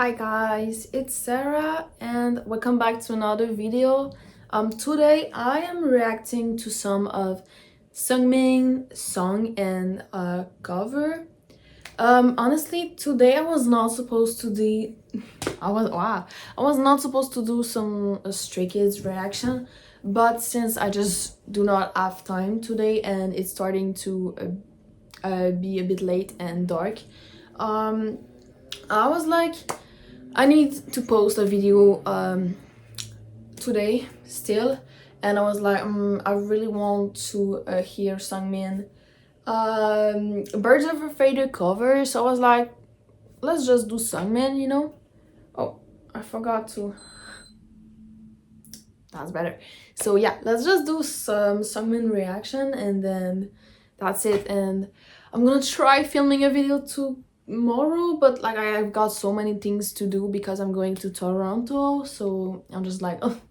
Hi guys, it's Sarah and welcome back to another video. Today I am reacting to some of Seungmin song and cover. Honestly, today I was not supposed to do I was not supposed to do some Stray Kids reaction, but since I just do not have time today and it's starting to be a bit late and dark, I was like, I need to post a video today still, and I was like, I really want to hear Seungmin Birds of a Feather cover, so I was like, let's just do Seungmin, you know. Oh, I forgot to. That's better. So yeah, let's just do some Seungmin reaction and then that's it. And I'm gonna try filming a video tomorrow, but like I've got so many things to do because I'm going to Toronto, so I'm just like, oh,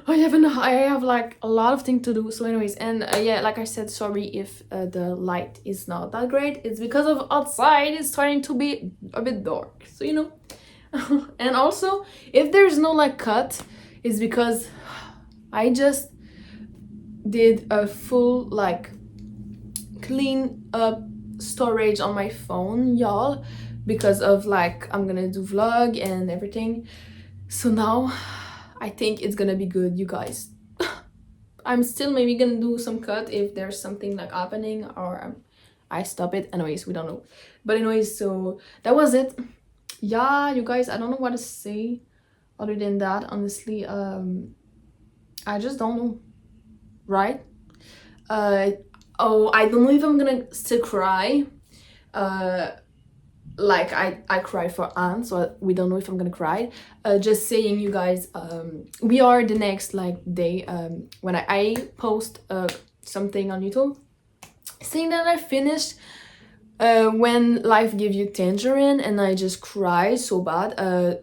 I have like a lot of things to do. So anyways, and yeah, like I said, sorry if the light is not that great. It's because of outside it's starting to be a bit dark, so you know. And also, if there's no like cut, it's because I just did a full like clean up storage on my phone, y'all, because of like I'm gonna do vlog and everything. So now I think it's gonna be good, you guys. I'm still maybe gonna do some cut if there's something like happening or I stop it. Anyways, we don't know. But anyways, so that was it. Yeah, you guys, I don't know what to say other than that, honestly. I just don't know, right? Oh, I don't know if I'm gonna still cry. Like I cried for Anne, so we don't know if I'm gonna cry. Just saying, you guys, we are the next like day when I post something on YouTube saying that I finished When Life Gives You Tangerine, and I just cry so bad.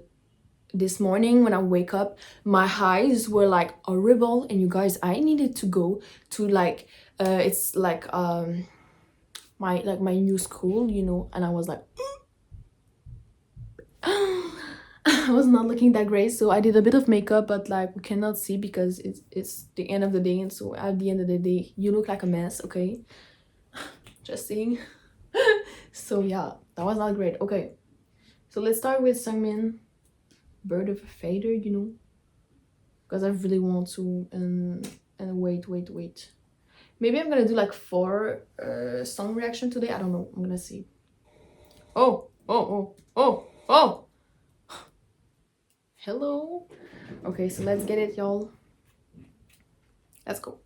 This morning when I wake up, my eyes were like horrible, and you guys, I needed to go to like it's like my new school, you know, and I was like I was not looking that great, so I did a bit of makeup, but like we cannot see because it's the end of the day, and so at the end of the day you look like a mess, okay? Just saying. So yeah, that was not great. Okay, so let's start with Seungmin Bird of a Feather, you know, because I really want to. And wait, maybe I'm gonna do like 4 song reaction today. I don't know, I'm gonna see. Oh, hello. Okay, so let's get it, y'all. Let's go.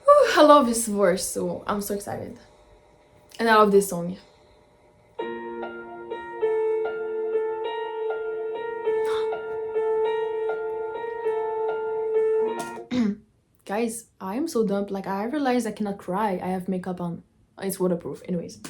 Whew, I love his voice, so I'm so excited, and I love this song. Guys, I am so dumb. Like, I realized I cannot cry. I have makeup on. It's waterproof. Anyways.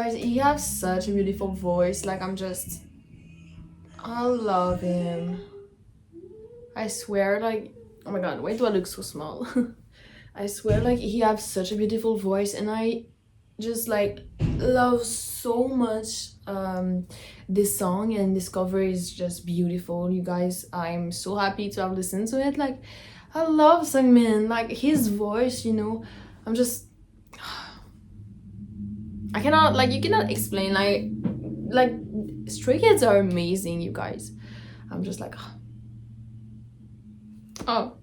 guys, he has such a beautiful voice. Like, I love him. I swear, like, oh my god, why do I look so small? I swear, like, he has such a beautiful voice, and I just like love so much this song, and this cover is just beautiful, you guys. I'm so happy to have listened to it. Like, I love Seungmin, like his voice, you know. I'm just I cannot, like, you cannot explain, like Stray Kids are amazing, you guys. I'm just like oh.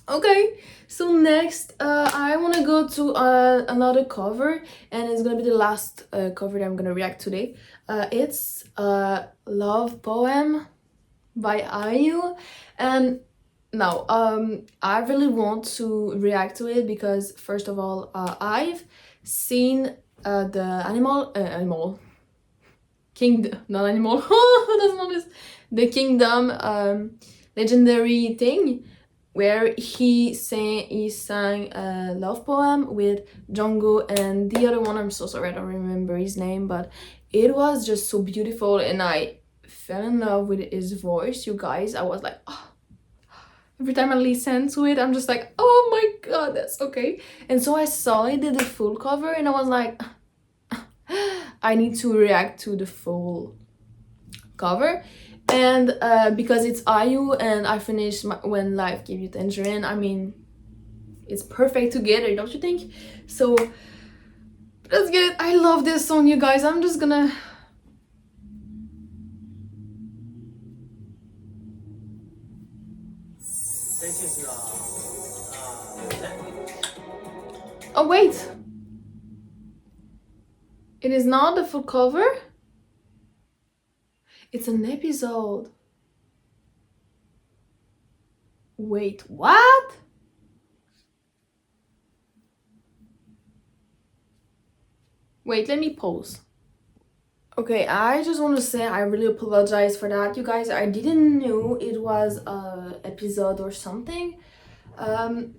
Okay, so next I want to go to another cover, and it's gonna be the last cover that I'm gonna react today. It's Love Poem by IU, and now I really want to react to it because, first of all, I've seen the animal kingdom, not animal. That's not this. The Kingdom legendary thing, where he sang a love poem with Jungkook and the other one. I'm so sorry, I don't remember his name, but it was just so beautiful, and I fell in love with his voice, you guys. I was like, oh. Every time I listen to it, I'm just like, oh my god, that's okay. And so I saw it did the full cover, and I was like, I need to react to the full cover. And because it's IU, and I finished When Life Gave You Tangerine, I mean, it's perfect together, don't you think? So let's get it. I love this song, you guys. I'm just gonna oh wait, it is not the full cover. It's an episode. Wait, what? Wait, let me pause. Okay, I just want to say I really apologize for that, you guys. I didn't know it was a episode or something. I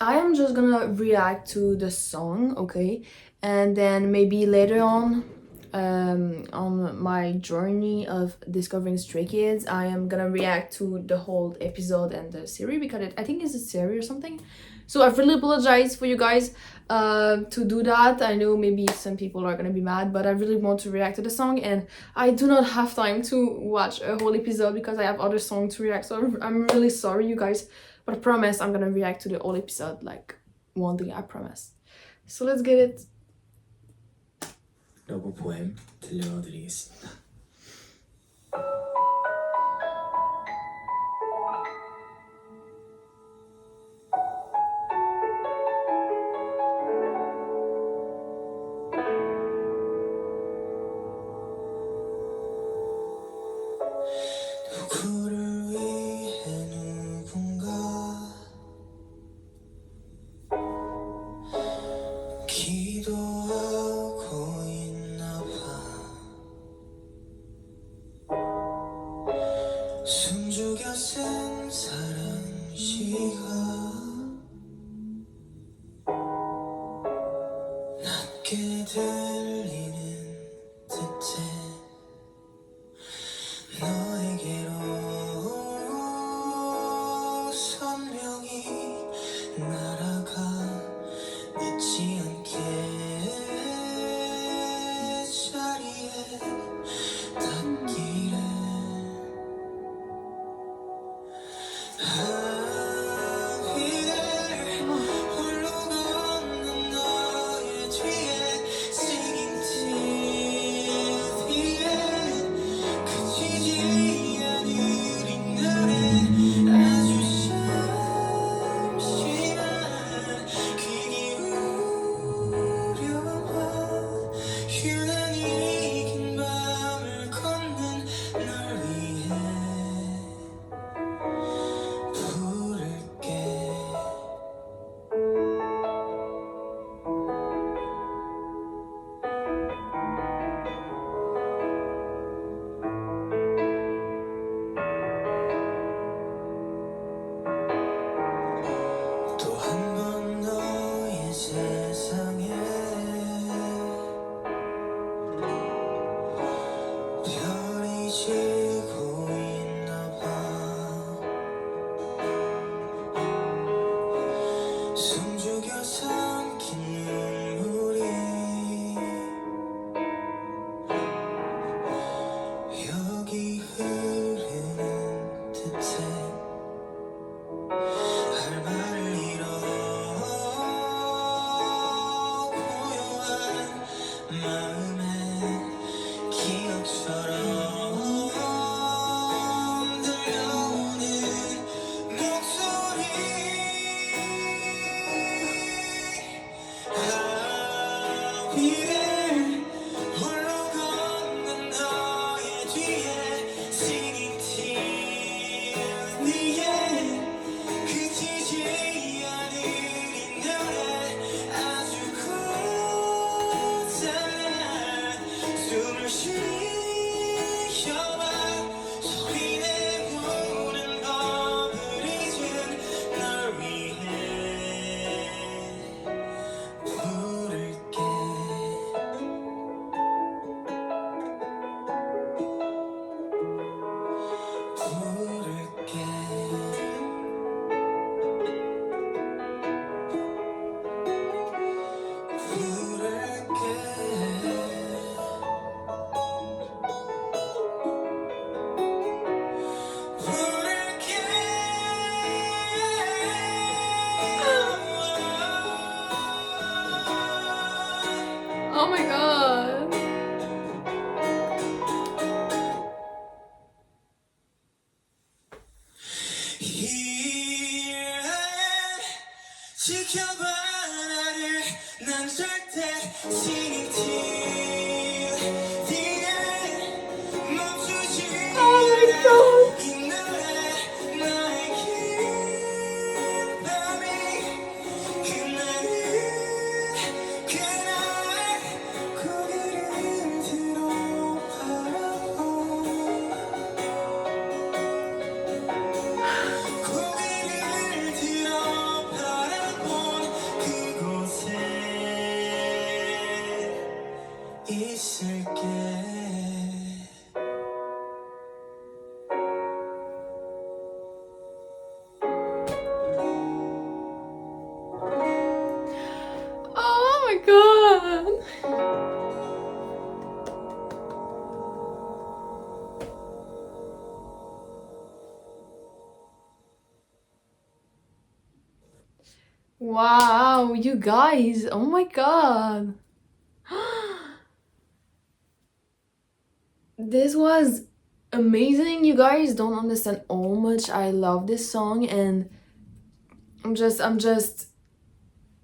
am just gonna react to the song, okay? And then maybe later on my journey of discovering Stray Kids, I am gonna react to the whole episode and the series, because I think it's a series or something. So I really apologize for you guys to do that. I know maybe some people are gonna be mad, but I really want to react to the song, and I do not have time to watch a whole episode because I have other songs to react. So I'm really sorry, you guys, but I promise I'm gonna react to the whole episode, like, one day, I promise. So let's get it. 러브 포엠 들려드리겠습니다. 누구를 위해 누군가 기도하고 있나 봐. 숨죽여 쓴 사랑 시가 낮게 들리는 듯해. 너에게로 선명히 날아가 늦지 않게 자리에 닿기를. 쉬어봐 소리 내우는 법을 잊은 널 위해 부를게 부를게 Oh my god. 지켜봐 나를 난 절대 신이 뒤에 멈추지 Oh my god. 이 노래 나의 긴 밤이 그날은 그날 고개를 들어 고개를 들어 바라본 그곳에 있을게 Oh my god. Wow, you guys. Oh my god. This was amazing. You guys don't understand how much I love this song, and I'm just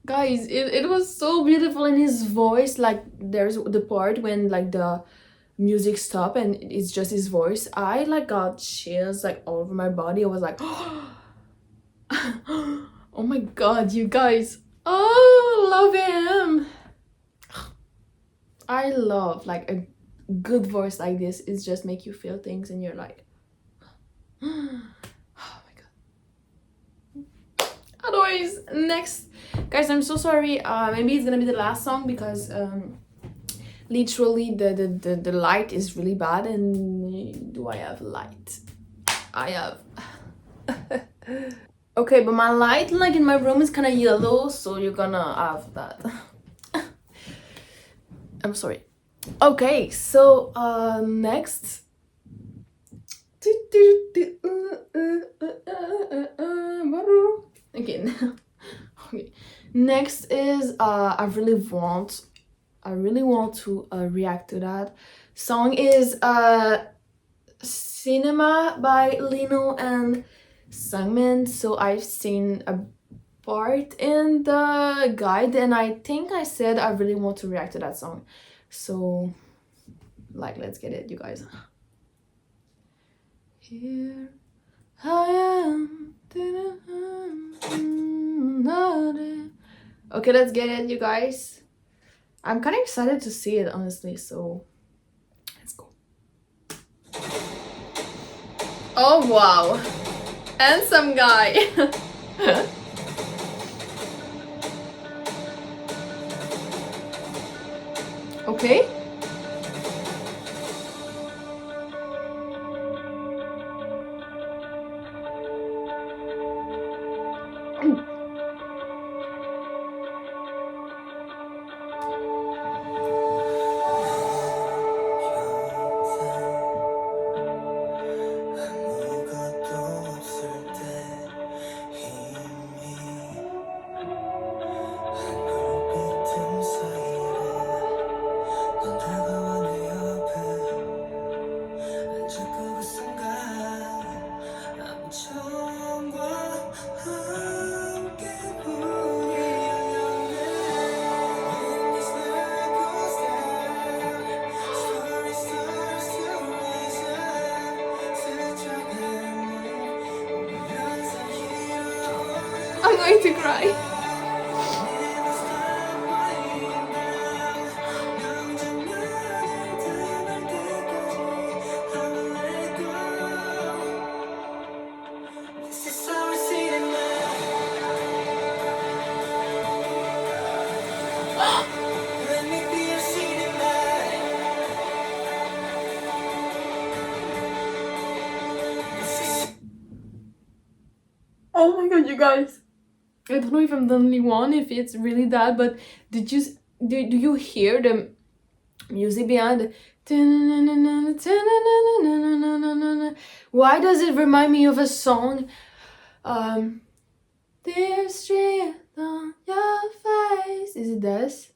guys, it was so beautiful in his voice. Like there's the part when like the music stop and it's just his voice. I like got chills like all over my body. I was like oh my god, you guys. Oh, love him. I love like a good voice like this. It's just make you feel things and you're like oh my god. Otherwise, next, guys, I'm so sorry. Maybe it's gonna be the last song because literally the light is really bad. And do I have light? I have. Okay, but my light like in my room is kind of yellow, so you're gonna have that. I'm sorry. Okay, so next. Okay. Okay. Next is I really want to react to that song. Is Cinema by Lino and Seungmin. So I've seen a part in the guide and I think I said I really want to react to that song. So like let's get it, you guys. Here I am. Okay, let's get it, you guys. I'm kind of excited to see it, honestly, so let's go. Oh wow, handsome guy. Okay. 아무것도 없을 때 힘이 눈빛 틈 사이로 넌 다가와 내 옆에 앉았고 그 순간 암청과 함께 불이 열렸네 When this night goes down Starry stars still rise up 스쳐가는 우연 사이로 I'm going to cry. You guys, I don't know if I'm the only one, if it's really that, but do you hear the music behind? Why does it remind me of a song? There's strength on your face. Is it this?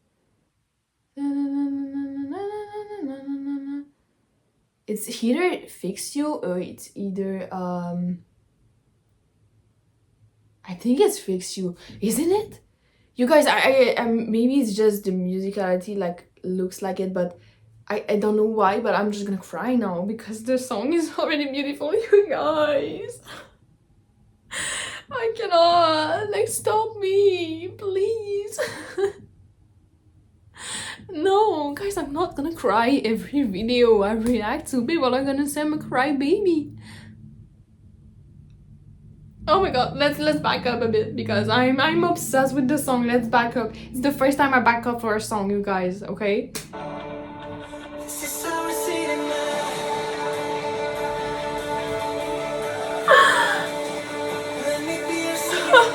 It's either Fix You or it's either I think it's Fix You, isn't it? You guys, I maybe it's just the musicality like looks like it, but I don't know why, but I'm just gonna cry now because the song is already beautiful, you guys. I cannot, like, stop me, please. No, guys, I'm not gonna cry every video I react to. People are gonna say I'm a cry baby. Oh my god, let's back up a bit because I'm obsessed with the song. Let's back up. It's the first time I back up for a song, you guys, okay? This is our cinema. Let me be your cinema.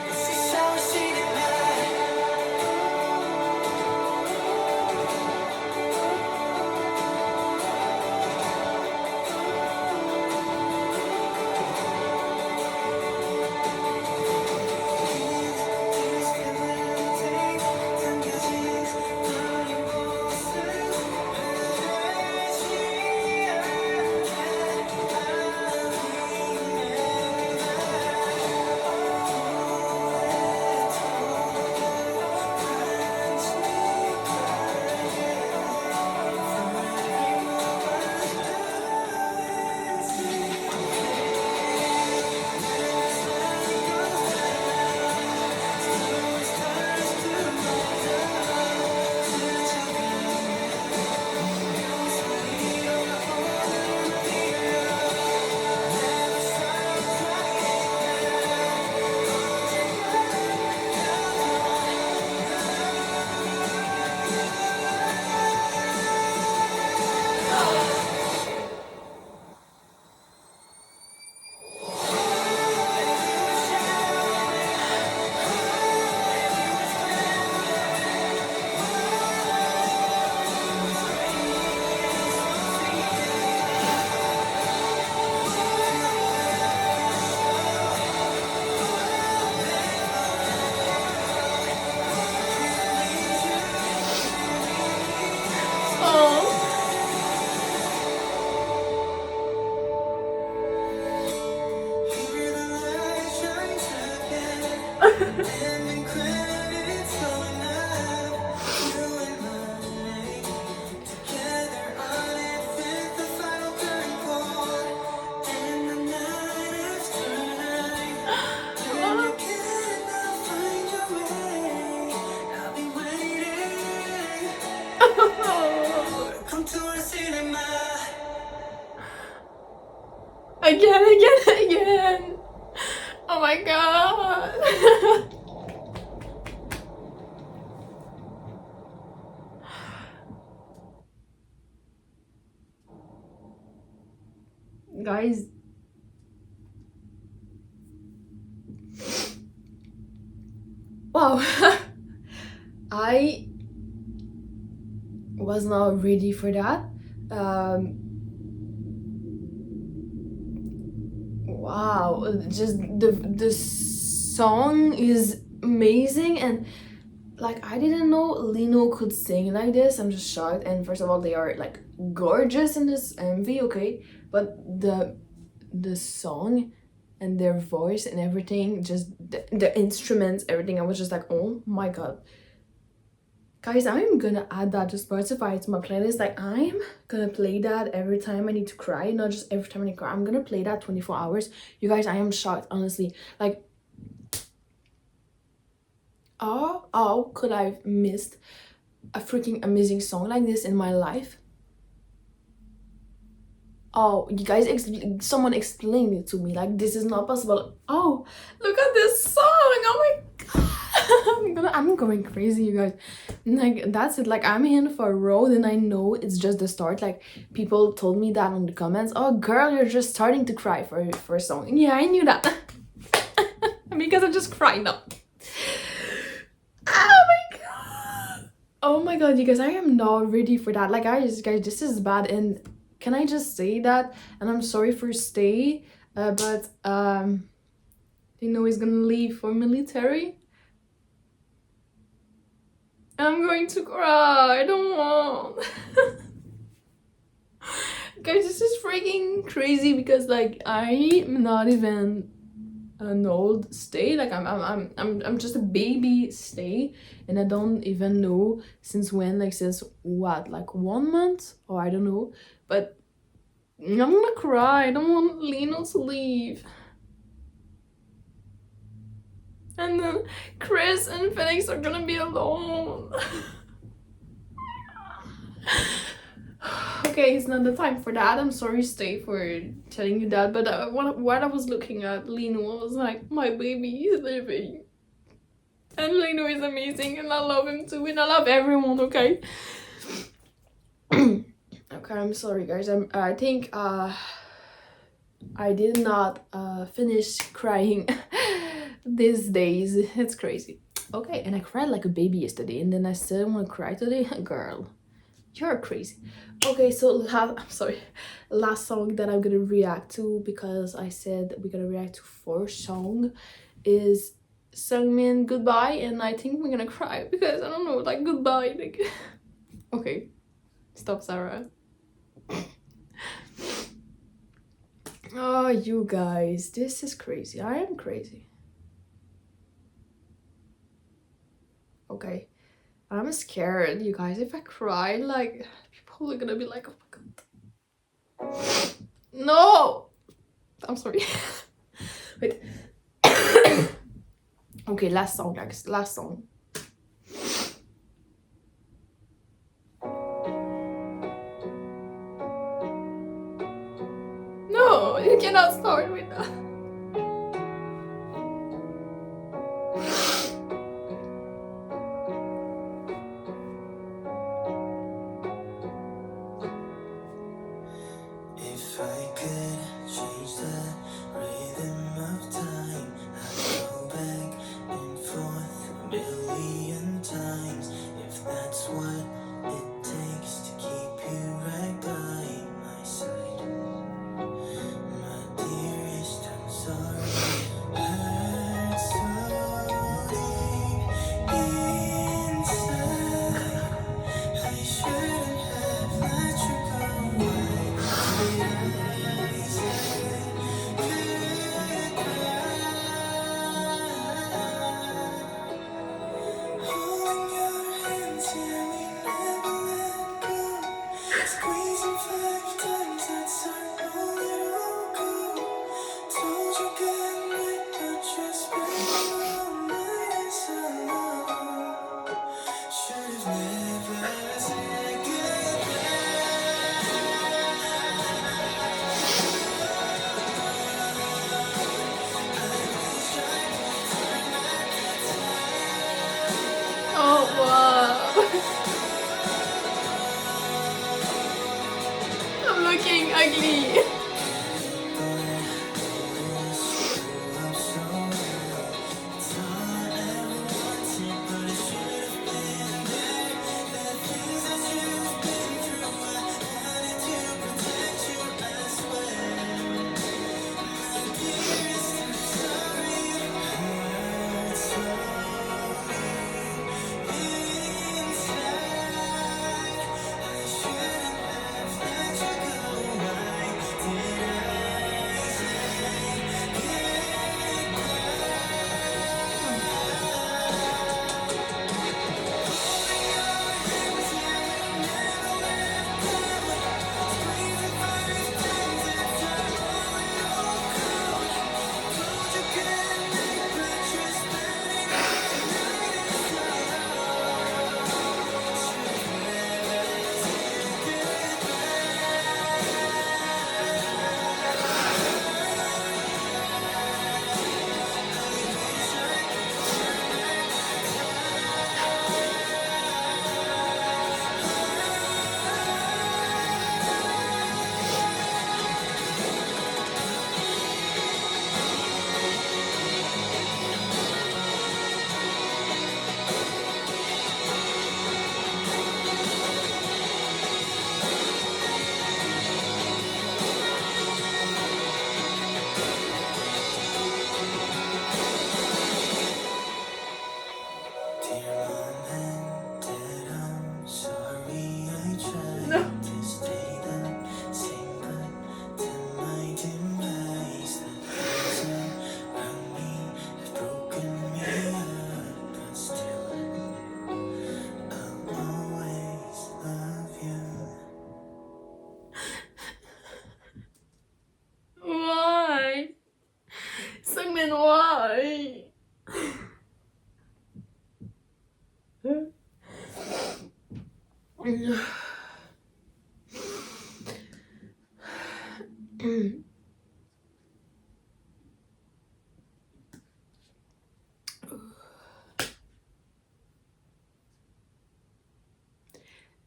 This is our cinema. Here the light shines again, and credits going up. You and I together on it with the final curtain call, and the night after night. When you cannot find your way, I'll be waiting. Come to our cinema. Again. Oh my god. Guys, wow. I was not ready for that. Wow, just the song is amazing, and like I didn't know Lino could sing like this. I'm just shocked. And first of all, they are like gorgeous in this MV, okay? But the song and their voice and everything, just the instruments, everything, I was just like, oh my god. Guys, I'm gonna add that to Spotify, to my playlist. Like, I'm gonna play that every time I need to cry. Not just every time I need to cry. I'm gonna play that 24 hours. You guys, I am shocked, honestly. Like, how could I have missed a freaking amazing song like this in my life? Oh, you guys, someone explain it to me. Like, this is not possible. Oh, look at this song. Oh my god. I'm going crazy, you guys. Like, that's it. Like, I'm in for a road, and I know it's just the start. Like, people told me that in the comments. Oh, girl, you're just starting to cry for a song. And yeah, I knew that. Because I just cried now. Oh my god. Oh my god, you guys, I am not ready for that. Like, guys, this is bad. And can I just say that? And I'm sorry for stay, but you know he's gonna leave for military. I'm going to cry. I don't want. Guys, this is freaking crazy because like I'm not even an old stay. Like I'm just a baby stay, and I don't even know since when. Like since what? Like 1 month or I don't know. But I'm gonna cry. I don't want Lino to leave. And then Chris and Felix are gonna be alone. Okay, it's not the time for that. I'm sorry, Stay, for telling you that. But what I was looking at, Lino was like, my baby is leaving. And Lino is amazing, and I love him too, and I love everyone, okay? Okay, I'm sorry, guys. I think I did not finish crying these days. It's crazy. Okay, and I cried like a baby yesterday, and then I still want to cry today. Girl, you're crazy. Okay, so I'm sorry, last song that I'm gonna react to, because I said we're gonna react to 4 songs, is Seungmin Goodbye, and I think we're gonna cry because I don't know, like goodbye, like okay, stop, Sarah. Oh, you guys, this is crazy. I am crazy. Okay, I'm scared, you guys. If I cry, like, people are gonna be like, oh my god. No! I'm sorry. Wait. Okay, last song, guys. Last song. No, you cannot start with that. If I could change the rhythm of time, I'd go back and forth a million times. If that's what it takes to keep you right by my side, my dearest, I'm sorry. Hurt so deep inside, I shouldn't have let you go. Holding your hands, yeah, we never let go. Squeezing 5 times, that's our only go. Told you good night, but you're spending all nights alone. Should've never said goodbye. Oh, wow. I'm looking ugly.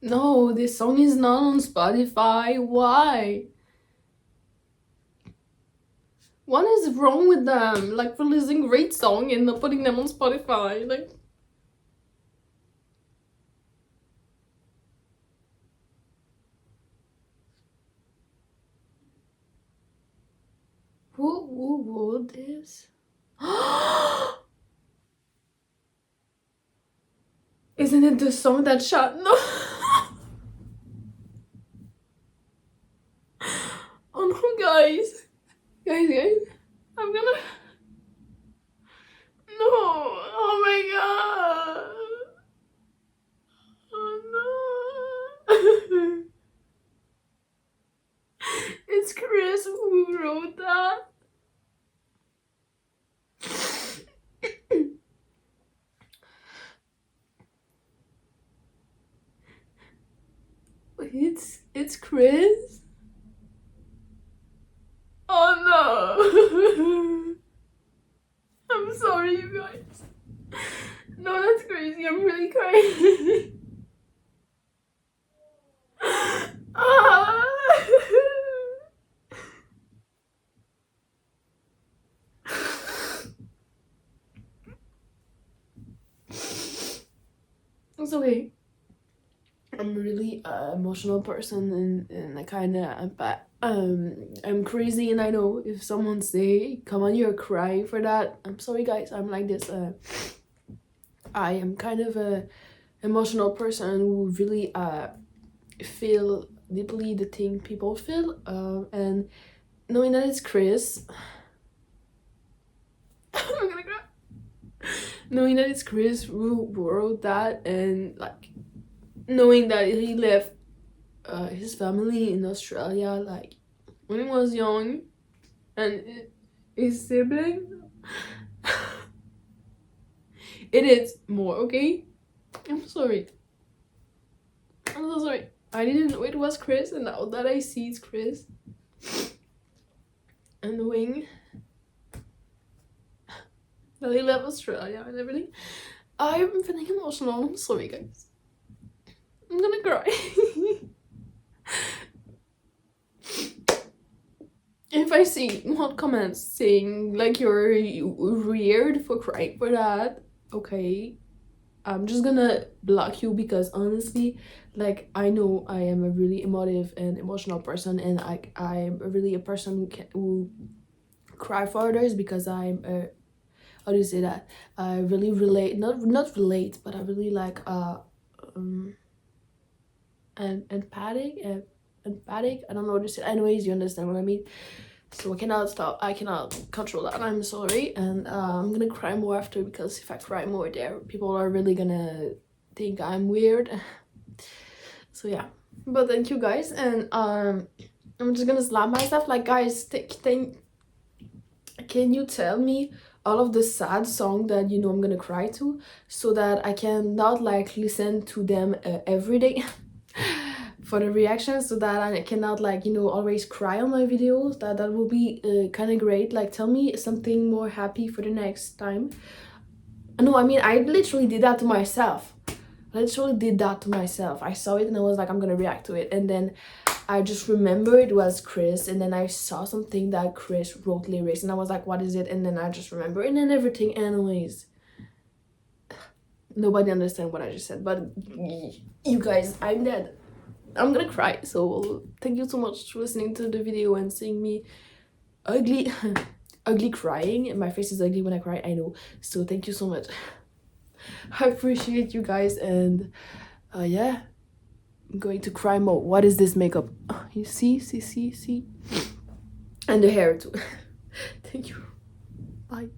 No, this song is not on Spotify. Why? What is wrong with them? Like, releasing great song and not putting them on Spotify. Like, who wrote this? Isn't it the song that shot? No. Oh no, guys. Guys. I'm gonna. No. Oh my god. Oh no. It's Chris who wrote that. It's Chris. Oh no. I'm sorry, you guys. No, that's crazy. I'm really crying. Ah. It's okay. I'm really emotional person, and I kind of I'm crazy, and I know if someone say come on you're crying for that, I'm sorry guys, I'm like this. I am kind of a emotional person who really feel deeply the thing people feel, and knowing that it's Chris. I'm gonna cry. Knowing that it's Chris who wrote that, and like knowing that he left his family in Australia like when he was young, and his sibling. It is more, okay? I'm sorry. I'm so sorry. I didn't know it was Chris, and now that I see it's Chris, and knowing that he left Australia and everything, I'm feeling emotional. I'm sorry, guys. I'm gonna cry. If I see more comments saying like you're weird for crying for that, okay, I'm just gonna block you, because honestly, like, I know I am a really emotive and emotional person, and I'm really a person who cry for others, because I'm a, how do you say that? I really relate, not relate, but I really like and empathic. I don't know what to say. Anyways, you understand what I mean. So I cannot control that. I'm sorry, and I'm gonna cry more after, because if I cry more there, people are really gonna think I'm weird. So yeah, but thank you guys, and I'm just gonna slap myself, like, guys, can you tell me all of the sad song that I'm gonna cry to, so that I can not like listen to them every day. For the reactions, so that I cannot like always cry on my videos. That will be kind of great. Like, tell me something more happy for the next time. No, I mean, I literally did that to myself. I saw it and I was like, I'm gonna react to it, and then I just remember it was Chris, and then I saw something that Chris wrote lyrics, and I was like, what is it? And then I just remember, and then everything. Anyways, nobody understand what I just said, but you guys, I'm dead. I'm gonna cry. So thank you so much for listening to the video and seeing me ugly ugly crying. And my face is ugly when I cry, I know. So thank you so much. I appreciate you guys, and yeah, I'm going to cry more. What is this makeup? You see, and the hair too. Thank you. Bye.